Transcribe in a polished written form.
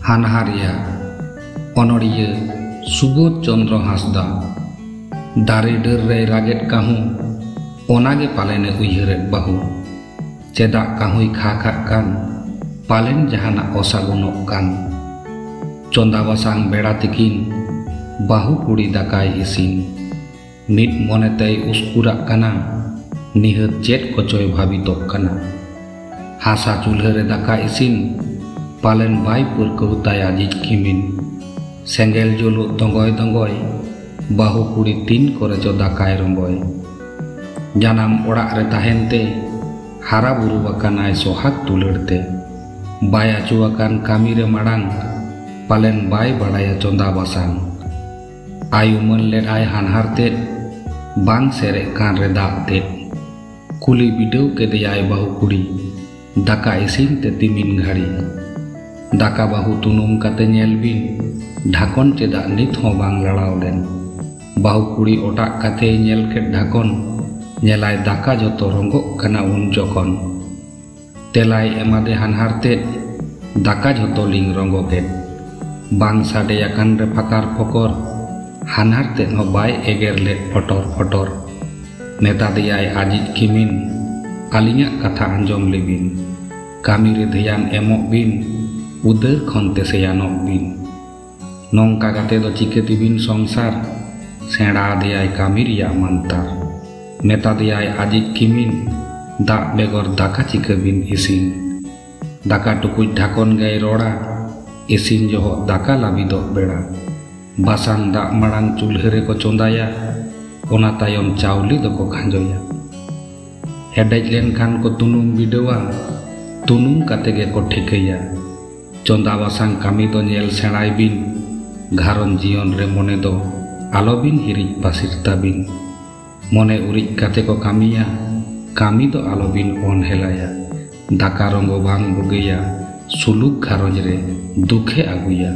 हानहारिया अनड़िया सुबोध चंद्र हांसदा दारे डर रे रागेट काहू ओनागे पालेने उयहरे बाहू चेदा काहुई खाखात कान पालेन जहाना असागुनोग कान चंदा बासांग बेड़ा तिकिन बाहू कुड़ी दाकाय इसिन मिट मोनेतै उसकुराग काना निहत चेद कोचोय भाबितोग काना हासा चूल्हे दाका इसिन पालेन बाय पुरकाउताया जिज किमिन सेंगेल जुलुग दंगय दंगय बाहू कुड़ी तीन करे चो दाकाय रंगय जानाम ओड़ाग रे ताहेनते हारा बुरु बाकानाय सोहाग दुलाड़ते बाय आचुआकान कामी रे माड़ांग पालेन बाय बाड़ाया चंदा बासांग आयुमन लेदाय हानहार तेद बांग सेरे कान रे दाग तेद कुली बिडेव केदेयाय बाहू कुड़ी दाका इसिन ते तिमिन घाड़ी दाका बाहू तुनुम काते नेल बिन ढाकन चेदा नित हों बांग लड़ाव लेन बाहू कुड़ी ओटाग काते नेल केद ढाकन नेलाय दाका जतो रंगोग काना उन जखन तेलाय एमादे हानहार तेद दाका जतो लिंग रंगो केद बांग साडेयाकान रे फाकार फकर हानहार तेद हो बाय एगेर लेद फटर फटर मेतादेयाय आजिज किमिन आलिंगा कथा आंजम लेबिन कामी रे ध्यान एमोग बिन उदर खनते सेयानोग बिन नोंका काते दो चिकेतिबिन संसार सेड़ा देयाय कामी रिया मानतार मेतादेयाय आजिज किमिन दाग बेगर दाका चिकेबिन इसिन दाका टुकुज ढाकन गए रोड़ा इसिन जोह दाका लाबिदोग बेड़ा बासांग दाग माड़ांग चूल्हे रे को चंदाया ओना तायम चावली दको खांजोया हेडेज लेनखान को तुनुम बिडेवा तुनुम काते गे को ठिकैया चंदा बासांग कामी दो नेल सेणाय बिन घारन जीवन रे मोने दो आलोबिन हिरिज पासिर ताबिन मोने उरिज काते को कामिया कामी दो आलोबिन ओन हेलाया दाका रंगो बांग बुगेया सुलुक घारंज रे दुखे आगुया।